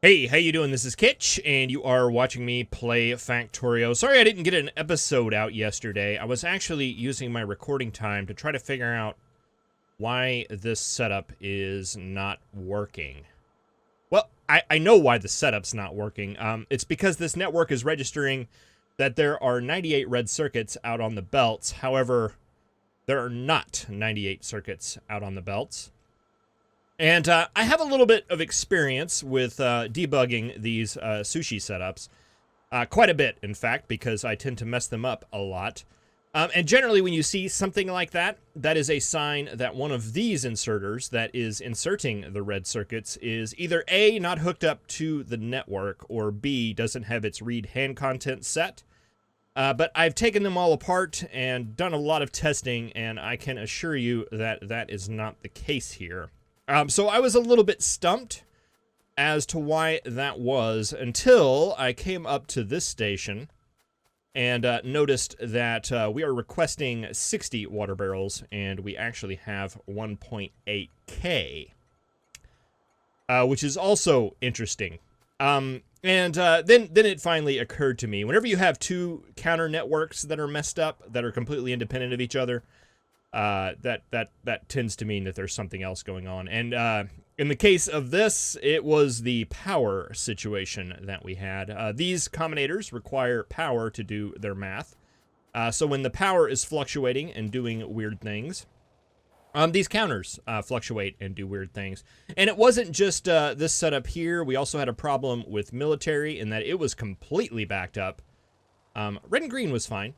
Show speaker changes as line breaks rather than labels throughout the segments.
Hey, how you doing? This is Kitch, and you are watching me play Factorio. Sorry I didn't get an episode out yesterday. I was actually using my recording time to try to figure out why this setup is not working. Well, I know why the setup's not working. It's because this network is registering that there are 98 red circuits out on the belts. However, there are not 98 circuits out on the belts. And I have a little bit of experience with debugging these sushi setups. Quite a bit, in fact, because I tend to mess them up a lot. And generally, when you see something like that, that is a sign that one of these inserters that is inserting the red circuits is either A, not hooked up to the network, or B, doesn't have its read hand content set. But I've taken them all apart and done a lot of testing, and I can assure you that that is not the case here. So I was a little bit stumped as to why that was until I came up to this station and noticed that we are requesting 60 water barrels, and we actually have 1.8K, which is also interesting. Then it finally occurred to me, whenever you have two counter networks that are messed up, that are completely independent of each other, that tends to mean that there's something else going on. And in the case of this, it was the power situation that we had. These combinators require power to do their math. So when the power is fluctuating and doing weird things, these counters fluctuate and do weird things. And it wasn't just this setup here. We also had a problem with military in that it was completely backed up. Red and green was fine.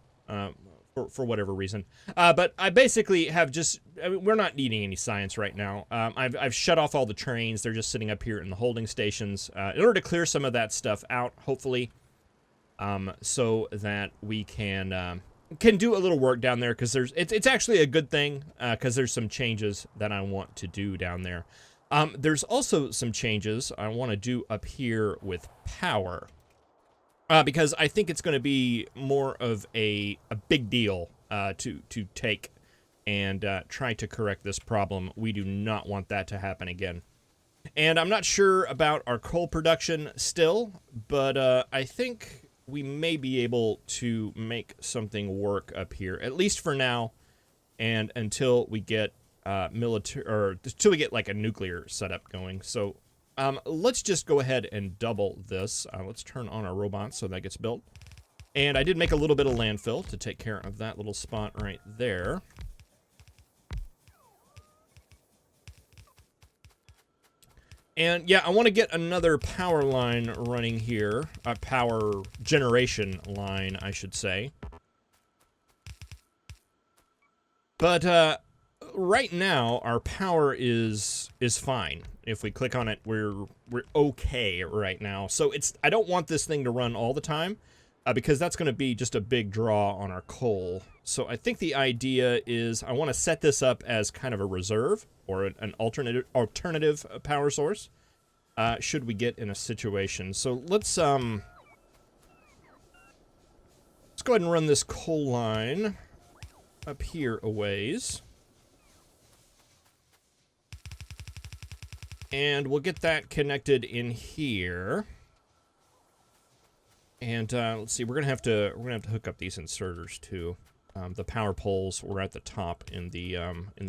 For whatever reason. But I basically have we're not needing any science right now. I've shut off all the trains. They're just sitting up here in the holding stations in order to clear some of that stuff out, hopefully, so that we can do a little work down there, because it's actually a good thing, because there's some changes that I want to do down there. There's also some changes I want to do up here with power. Because I think it's going to be more of a big deal to take and try to correct this problem. We do not want that to happen again. And I'm not sure about our coal production still, but I think we may be able to make something work up here, at least for now, and until we get until we get like a nuclear setup going. So let's just go ahead and double this. Let's turn on our robot so that gets built. And I did make a little bit of landfill to take care of that little spot right there. And yeah, I want to get another power line running here. A power generation line, I should say. But right now, our power is fine. If we click on it, we're okay right now. So I don't want this thing to run all the time, because that's going to be just a big draw on our coal. So I think the idea is I want to set this up as kind of a reserve or an alternative power source, should we get in a situation. So let's go ahead and run this coal line up here a ways. And we'll get that connected in here. And let's see, we're gonna have to hook up these inserters too. The power poles were at the top in the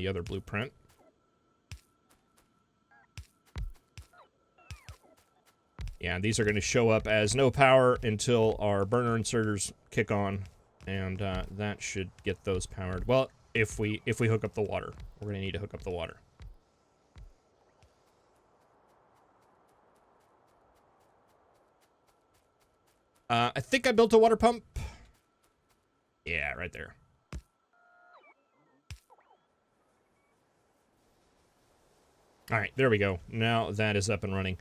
other blueprint. Yeah, these are gonna show up as no power until our burner inserters kick on, and that should get those powered. Well, if we hook up the water, we're gonna need to hook up the water. I think I built a water pump. Yeah, right there. All right, there we go. Now that is up and running.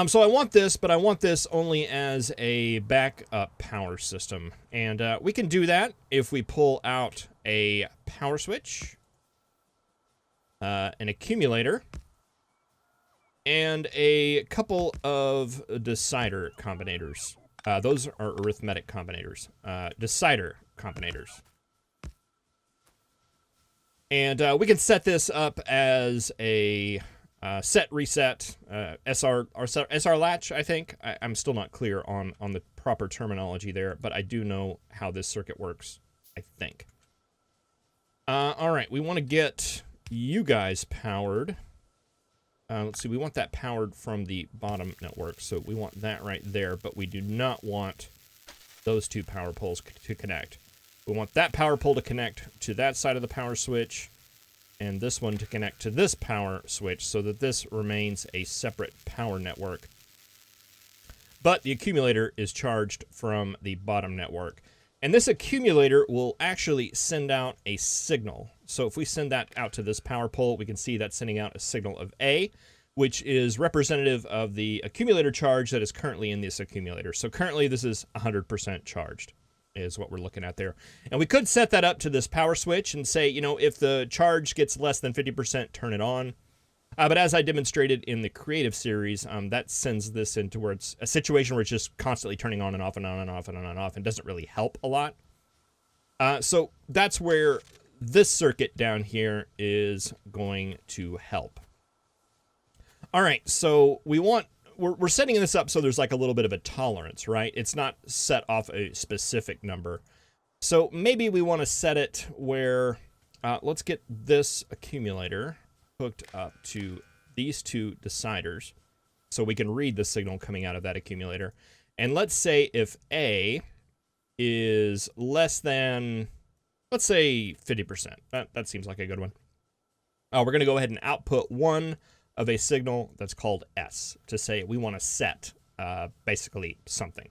So I want this, but I want this only as a backup power system. And we can do that if we pull out a power switch, an accumulator, and a couple of decider combinators. Those are arithmetic combinators. Decider combinators. And we can set this up as a set, reset, SR latch, I think. I'm still not clear on the proper terminology there, but I do know how this circuit works, I think. All right, we want to get you guys powered. Let's see, we want that powered from the bottom network, so we want that right there, but we do not want those two power poles to connect. We want that power pole to connect to that side of the power switch, and this one to connect to this power switch so that this remains a separate power network. But the accumulator is charged from the bottom network. And this accumulator will actually send out a signal. So if we send that out to this power pole, we can see that's sending out a signal of A, which is representative of the accumulator charge that is currently in this accumulator. So currently this is 100% charged, is what we're looking at there. And we could set that up to this power switch and say, you know, if the charge gets less than 50%, turn it on. But as I demonstrated in the creative series, that sends this into where it's a situation where it's just constantly turning on and off and on and off and on and off, and doesn't really help a lot. So that's where this circuit down here is going to help. All right, so we're setting this up so there's like a little bit of a tolerance, right? It's not set off a specific number. So maybe we want to set it where, let's get this accumulator hooked up to these two deciders so we can read the signal coming out of that accumulator. And let's say if A is less than, let's say 50%. That seems like a good one. We're going to go ahead and output one of a signal that's called S to say we want to set basically something.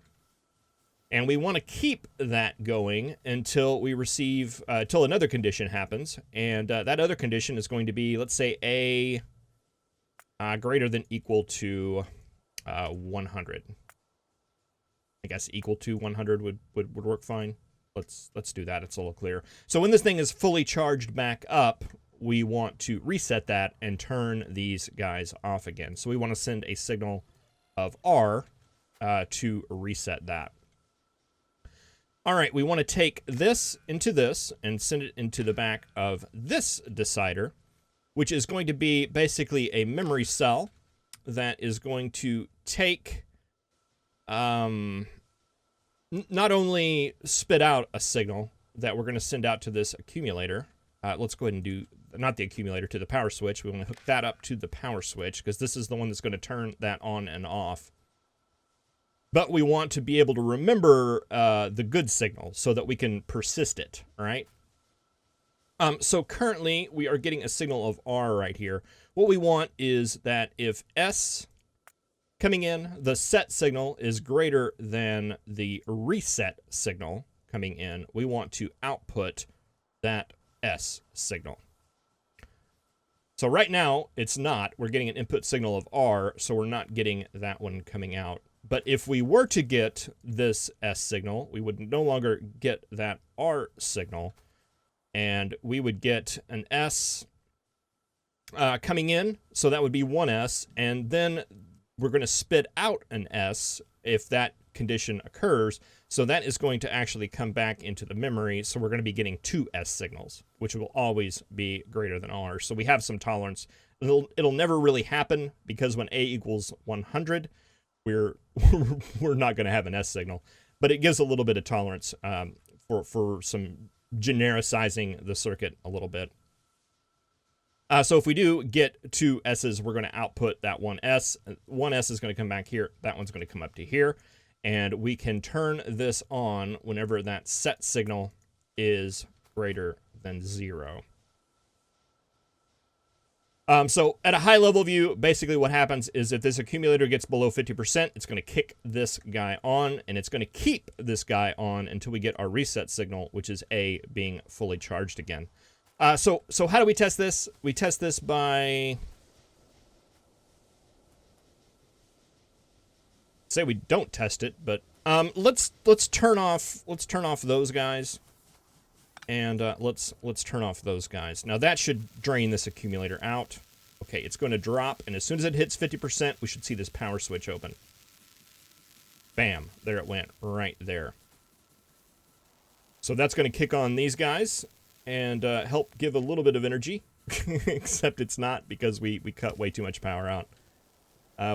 And we want to keep that going until we receive, until another condition happens. And that other condition is going to be, let's say, A greater than equal to 100. I guess equal to 100 would work fine. Let's do that. It's a little clearer. So when this thing is fully charged back up, we want to reset that and turn these guys off again. So we want to send a signal of R to reset that. All right, we want to take this into this and send it into the back of this decider, which is going to be basically a memory cell that is going to take, not only spit out a signal that we're going to send out to this accumulator. Let's go ahead and do, not the accumulator, to the power switch. We want to hook that up to the power switch because this is the one that's going to turn that on and off. But we want to be able to remember the good signal so that we can persist it, all right? So currently, we are getting a signal of R right here. What we want is that if S coming in, the set signal is greater than the reset signal coming in, we want to output that S signal. So right now, it's not. We're getting an input signal of R, so we're not getting that one coming out. But if we were to get this S signal, we would no longer get that R signal, and we would get an S coming in, so that would be 1S, and then we're going to spit out an S if that condition occurs, so that is going to actually come back into the memory, so we're going to be getting 2 S signals, which will always be greater than R, so we have some tolerance. It'll never really happen, because when A equals 100, we're not going to have an S signal, but it gives a little bit of tolerance for some genericizing the circuit a little bit. So if we do get 2 S's, we're going to output that 1S. 1S is going to come back here. That one's going to come up to here. And we can turn this on whenever that set signal is greater than 0. So at a high level view, basically what happens is if this accumulator gets below 50%, it's going to kick this guy on, and it's going to keep this guy on until we get our reset signal, which is A being fully charged again. So how do we test this? We test this by, say we don't test it, but let's turn off those guys. And let's turn off those guys. Now that should drain this accumulator out. Okay, it's going to drop, and as soon as it hits 50%, we should see this power switch open. Bam, there it went, right there. So that's going to kick on these guys and help give a little bit of energy. Except it's not because we cut way too much power out.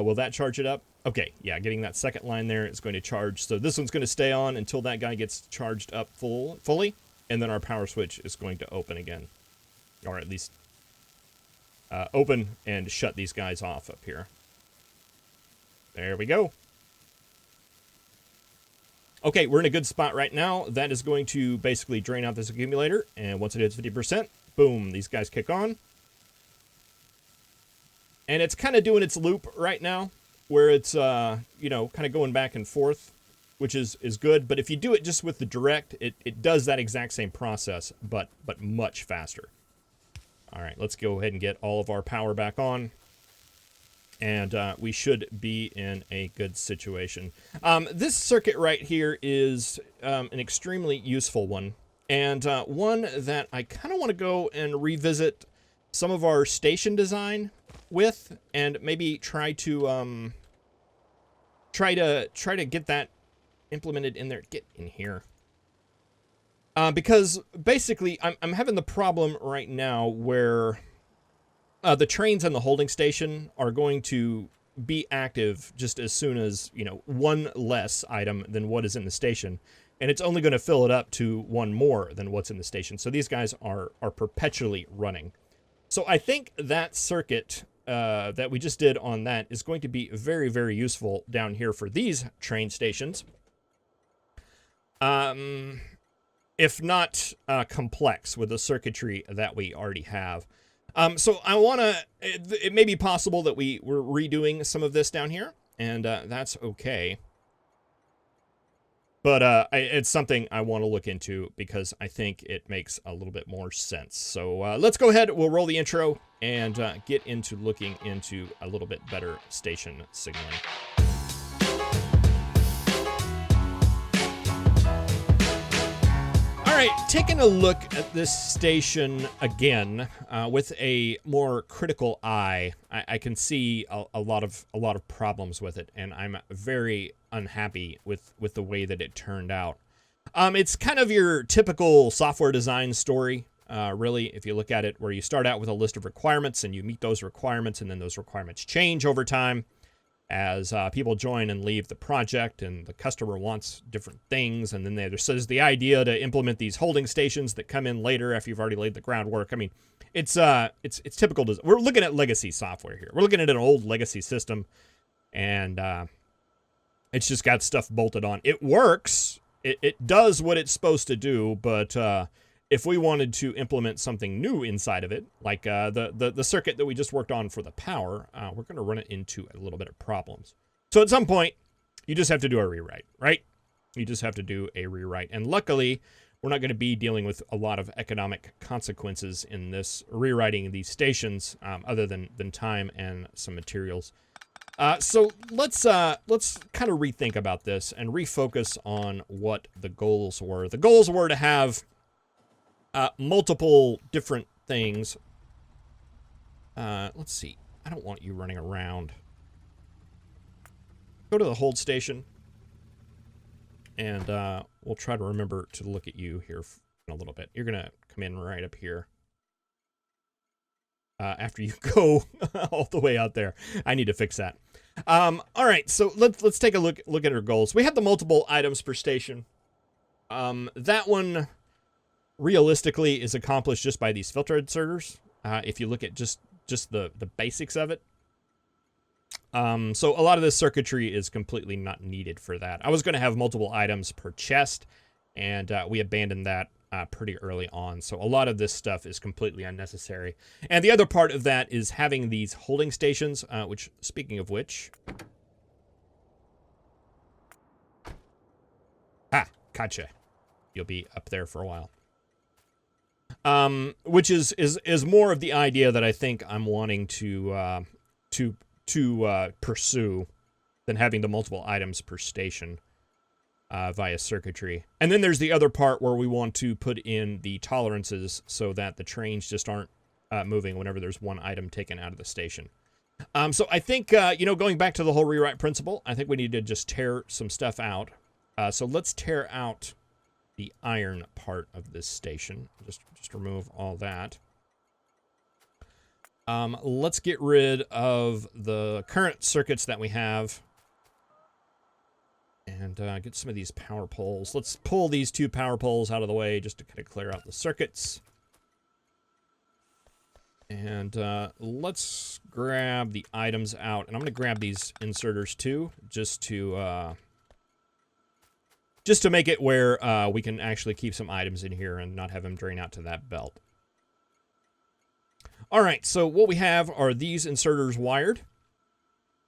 Will that charge it up? Okay, yeah, getting that second line there is going to charge. So this one's going to stay on until that guy gets charged up fully, and then our power switch is going to open again. Or at least open and shut these guys off up here. There we go. Okay, we're in a good spot right now. That is going to basically drain out this accumulator, and once it hits 50%, boom, these guys kick on. And it's kind of doing its loop right now, where it's, you know, kind of going back and forth, which is good. But if you do it just with the direct, it does that exact same process, but much faster. All right, let's go ahead and get all of our power back on. And we should be in a good situation. This circuit right here is an extremely useful one. And one that I kind of want to go and revisit some of our station design with, and maybe try to get that implemented in there. Get in here. Because basically I'm having the problem right now where the trains and the holding station are going to be active just as soon as, you know, one less item than what is in the station. And it's only going to fill it up to one more than what's in the station. So these guys are perpetually running. So I think that circuit that we just did on that is going to be very, very useful down here for these train stations. If not complex with the circuitry that we already have. So I want to, it may be possible that we're redoing some of this down here, and that's okay. But it's something I want to look into because I think it makes a little bit more sense. So let's go ahead, we'll roll the intro, and get into looking into a little bit better station signaling. All right, taking a look at this station again with a more critical eye, I can see a lot of problems with it, and I'm very unhappy with the way that it turned out. It's kind of your typical software design story, really, if you look at it, where you start out with a list of requirements and you meet those requirements, and then those requirements change over time as people join and leave the project, and the customer wants different things, and then there's the idea to implement these holding stations that come in later after you've already laid the groundwork. I mean, it's typical. We're looking at legacy software here. We're looking at an old legacy system, and it's just got stuff bolted on. It works. It does what it's supposed to do, but if we wanted to implement something new inside of it, like the circuit that we just worked on for the power, we're going to run it into a little bit of problems. So at some point, you just have to do a rewrite, right? You just have to do a rewrite. And luckily, we're not going to be dealing with a lot of economic consequences in this rewriting these stations, other than time and some materials. So let's kind of rethink about this and refocus on what the goals were. The goals were to have multiple different things. Let's see. I don't want you running around. Go to the hold station. And we'll try to remember to look at you here in a little bit. You're going to come in right up here. After you go all the way out there. I need to fix that. All right, so let's take a look at our goals. We have the multiple items per station. That one realistically is accomplished just by these filter inserters. If you look at just the basics of it. So a lot of this circuitry is completely not needed for that. I was going to have multiple items per chest, and we abandoned that pretty early on. So a lot of this stuff is completely unnecessary. And the other part of that is having these holding stations, which, speaking of which... Gotcha. You'll be up there for a while. Which is more of the idea that I think I'm wanting to pursue than having the multiple items per station via circuitry. And then there's the other part where we want to put in the tolerances so that the trains just aren't moving whenever there's one item taken out of the station. So I think, going back to the whole rewrite principle, I think we need to just tear some stuff out. So let's tear out the iron part of this station. Just remove all that. Let's get rid of the current circuits that we have. And get some of these power poles. Let's pull these 2 power poles out of the way just to kind of clear out the circuits. And let's grab the items out. And I'm going to grab these inserters too, just to make it where we can actually keep some items in here and not have them drain out to that belt. All right, so what we have are these inserters wired,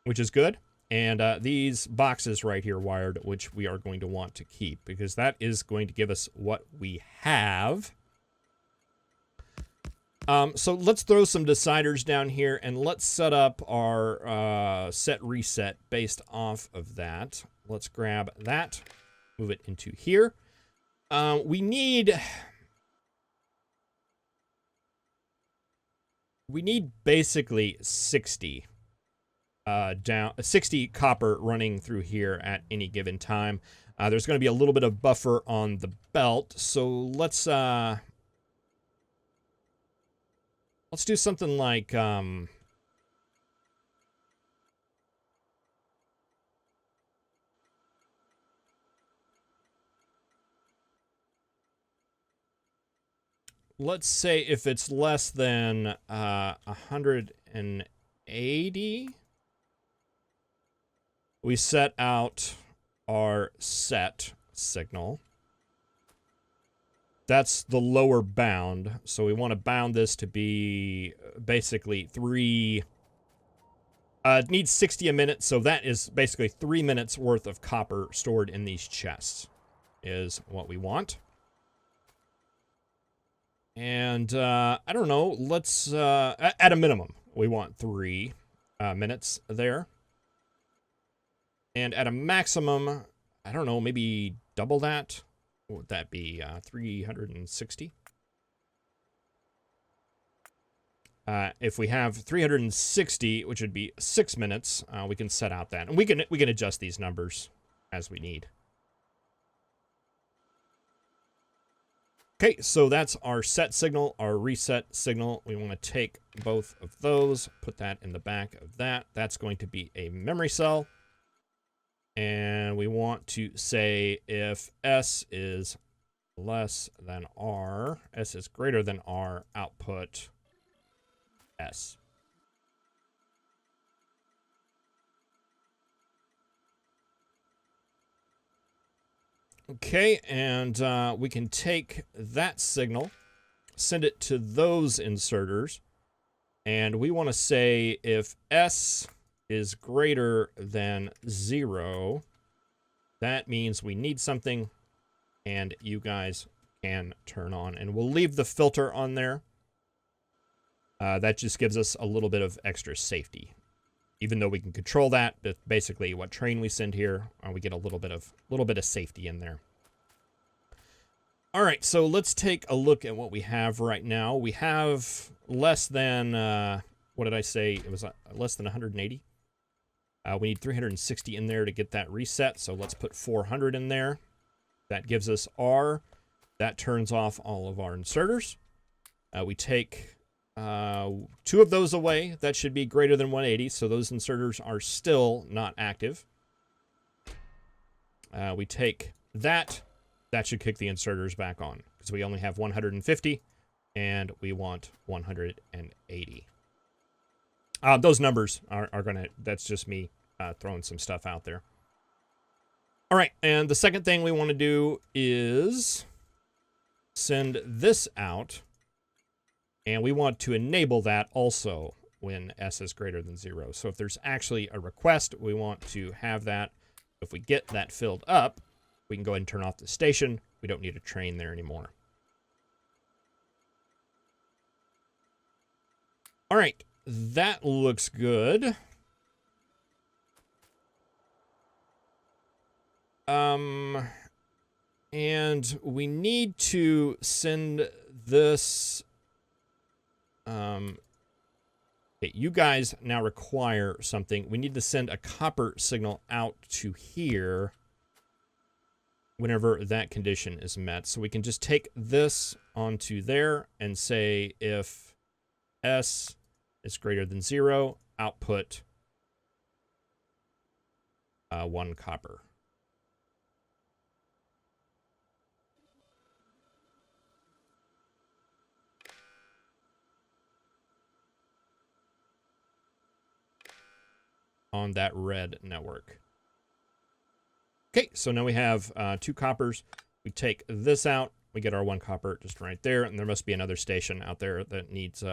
which is good. And these boxes right here wired, which we are going to want to keep, because that is going to give us what we have. So let's throw some deciders down here, and let's set up our set reset based off of that. Let's grab that, move it into here. We need basically 60. 60 copper running through here at any given time. There's going to be a little bit of buffer on the belt, so let's do something like let's say if it's less than 180. We set out our set signal. That's the lower bound. So we want to bound this to be basically 3. It needs 60 a minute. So that is basically 3 minutes worth of copper stored in these chests is what we want. And I don't know. Let's, at a minimum, we want 3 minutes there. And at a maximum, I don't know, maybe double that. What would that be? 360? If we have 360, which would be 6 minutes, we can set out that. And we can adjust these numbers as we need. Okay, so that's our set signal, our reset signal. We want to take both of those, put that in the back of that. That's going to be a memory cell. And we want to say if S is less than R, S is greater than R, output S. Okay, and we can take that signal, send it to those inserters, and we want to say if S is greater than 0, that means we need something, and you guys can turn on. And we'll leave the filter on there. That just gives us a little bit of extra safety. Even though we can control that, but basically what train we send here, we get a little bit of safety in there. All right, so let's take a look at what we have right now. We have less than, what did I say? It was less than 180. We need 360 in there to get that reset, so let's put 400 in there. That gives us R. That turns off all of our inserters. We take 2 of those away. That should be greater than 180, so those inserters are still not active. We take that. That should kick the inserters back on, because we only have 150, and we want 180. Those numbers are going to, that's just me throwing some stuff out there. All right, and the second thing we want to do is send this out, and we want to enable that also when S is greater than 0. So if there's actually a request, we want to have that. If we get that filled up, we can go ahead and turn off the station. We don't need a train there anymore. All right, that looks good. And we need to send this. Okay, you guys now require something. We need to send a copper signal out to here whenever that condition is met. So we can just take this onto there and say if S is greater than 0, output 1 copper. On that red network. Okay, so now we have 2 coppers. We take this out, we get our 1 copper just right there, and there must be another station out there that needs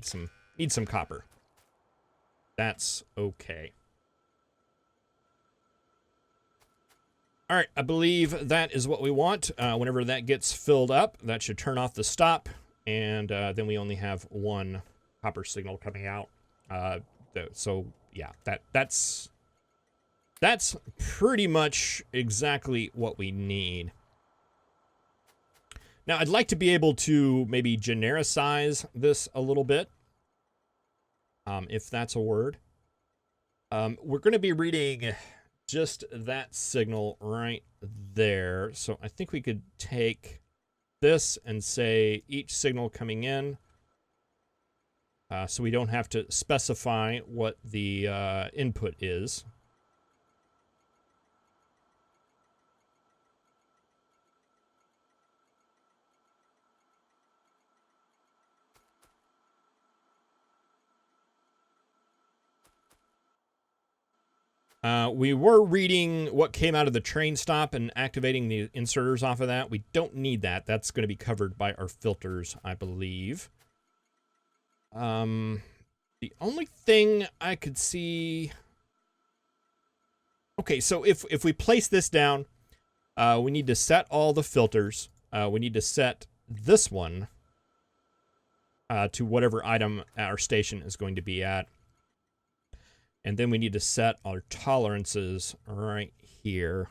some copper. That's okay. All right, I believe that is what we want. Whenever that gets filled up, that should turn off the stop, and then we only have 1 copper signal coming out. So yeah, that's pretty much exactly what we need. Now, I'd like to be able to maybe genericize this a little bit, if that's a word. We're going to be reading just that signal right there. So I think we could take this and say each signal coming in, so we don't have to specify what the input is. We were reading what came out of the train stop and activating the inserters off of that. We don't need that. That's going to be covered by our filters, I believe. The only thing I could see... Okay, so if we place this down, we need to set all the filters. We need to set this one to whatever item our station is going to be at. And then we need to set our tolerances right here.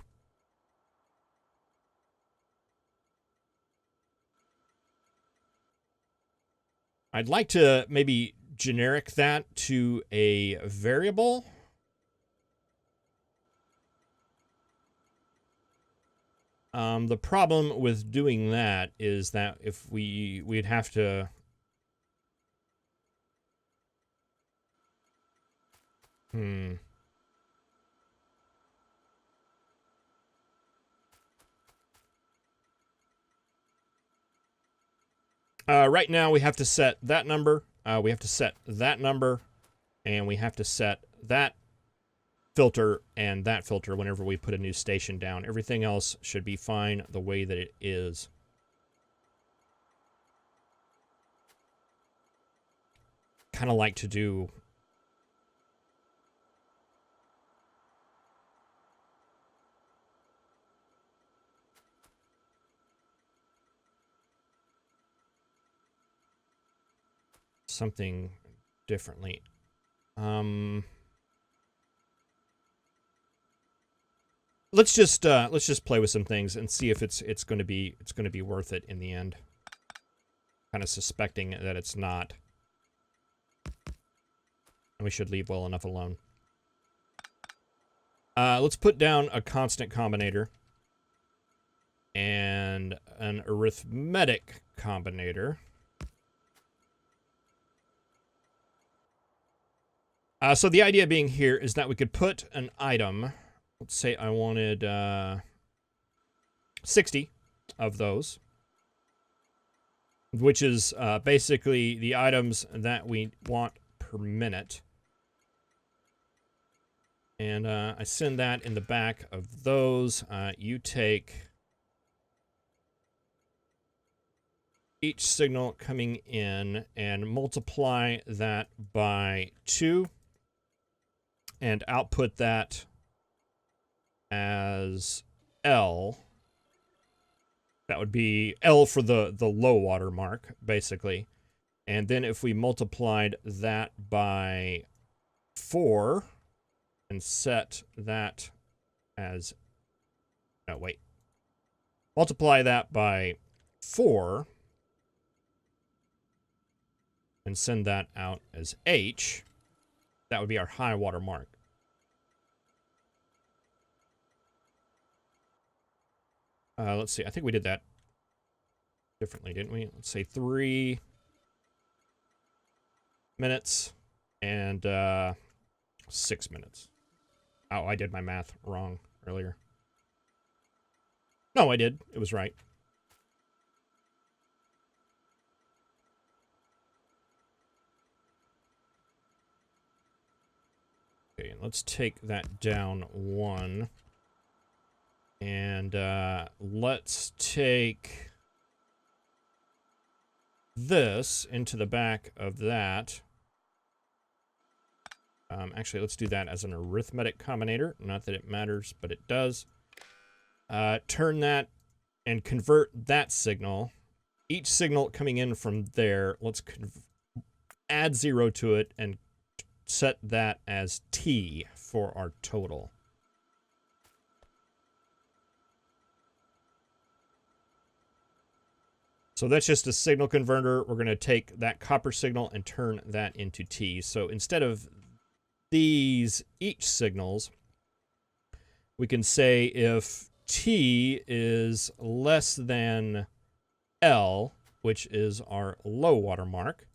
I'd like to maybe generic that to a variable. The problem with doing that is that if we'd have to... Right now we have to set that number, we have to set that number, and we have to set that filter and that filter whenever we put a new station down. Everything else should be fine the way that it is. Kind of like to do... something differently. Let's just play with some things and see if it's going to be worth it in the end. Kind of suspecting that it's not. And we should leave well enough alone. Let's put down a constant combinator and an arithmetic combinator. So the idea being here is that we could put an item. Let's say I wanted 60 of those, which is basically the items that we want per minute. And I send that in the back of those. You take each signal coming in and multiply that by 2 and output that as L. That would be L for the low water mark, basically. And then if we multiplied that by 4 and set that as... No, wait. Multiply that by 4 and send that out as H. That would be our high water mark. Let's see. I think we did that differently, didn't we? Let's say 3. minutes and 6 minutes. Oh, I did my math wrong earlier. No, I did. It was right. Okay, let's take that down 1. And let's take this into the back of that. Actually, let's do that as an arithmetic combinator. Not that it matters, but it does. Turn that and convert that signal. Each signal coming in from there, let's add 0 to it and set that as T for our total. So that's just a signal converter. We're going to take that copper signal and turn that into T. So instead of these each signals, we can say if T is less than L, which is our low water mark,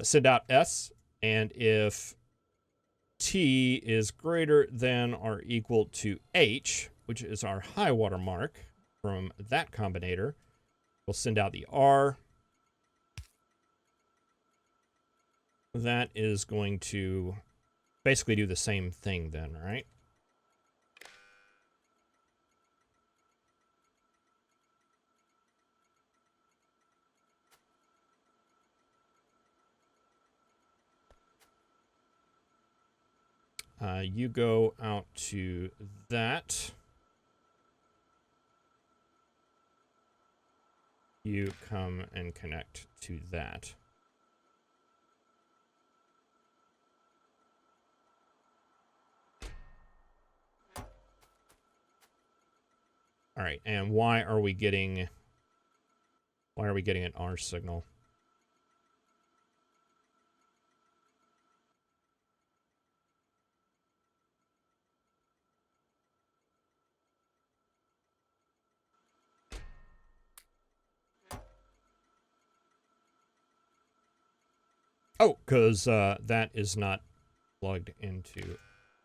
send out S, and if T is greater than or equal to H, which is our high water mark from that combinator, we'll send out the R. That is going to basically do the same thing then, right? You go out to that. You come and connect to that. All right, and why are we getting an R signal? Oh, because that is not plugged into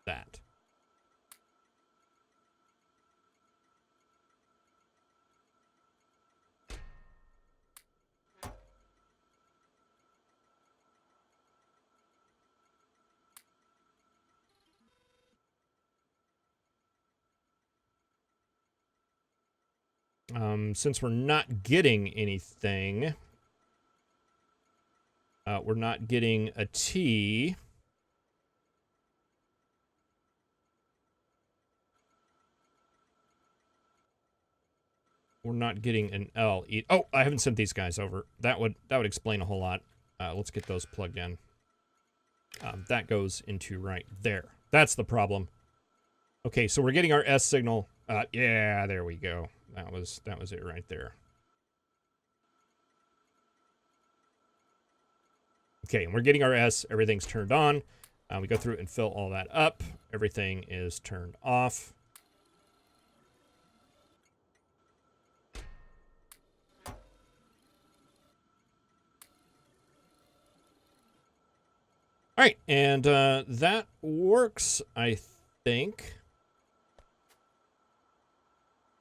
that. Since we're not getting anything, we're not getting a T. We're not getting an L. Oh, I haven't sent these guys over. That would explain a whole lot. Let's get those plugged in. That goes into right there. That's the problem. Okay, so we're getting our S signal. Yeah, there we go. That was it right there. Okay, and we're getting our S. Everything's turned on. We go through and fill all that up. Everything is turned off. All right, and that works, I think.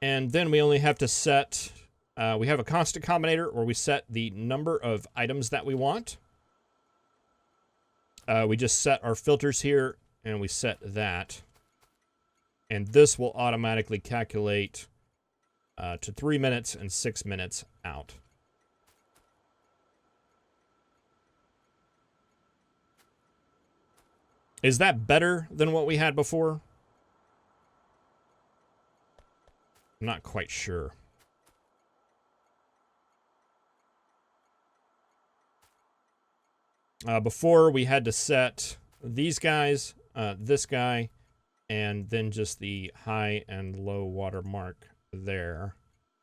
And then we only have to set, we have a constant combinator where we set the number of items that we want. We just set our filters here, and we set that. And this will automatically calculate to 3 minutes and 6 minutes out. Is that better than what we had before? I'm not quite sure. Before, we had to set these guys, this guy, and then just the high and low water mark there.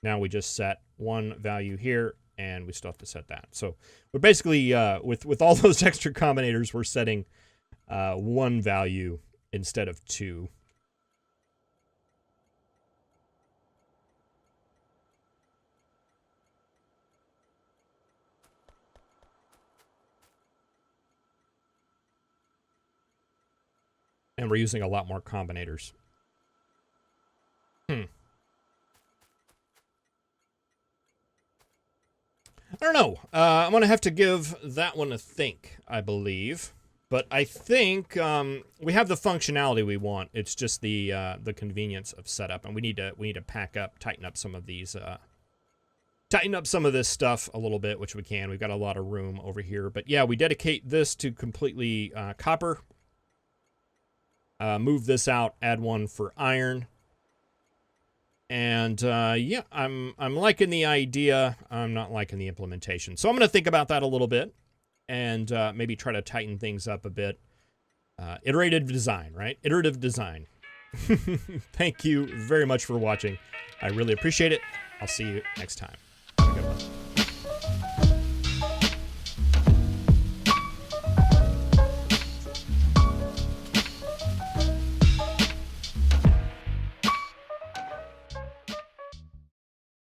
Now we just set one value here, and we still have to set that. So we're basically, with all those extra combinators, we're setting one value instead of two. And we're using a lot more combinators. I don't know. I'm going to have to give that one a think, I believe. But I think we have the functionality we want. It's just the convenience of setup, and we need to pack up, tighten up some of these, tighten up some of this stuff a little bit, which we can. We've got a lot of room over here. But yeah, we dedicate this to completely copper. Move this out, add one for iron. And yeah, I'm liking the idea. I'm not liking the implementation. So I'm going to think about that a little bit and maybe try to tighten things up a bit. Iterative design, right? Iterative design. Thank you very much for watching. I really appreciate it. I'll see you next time.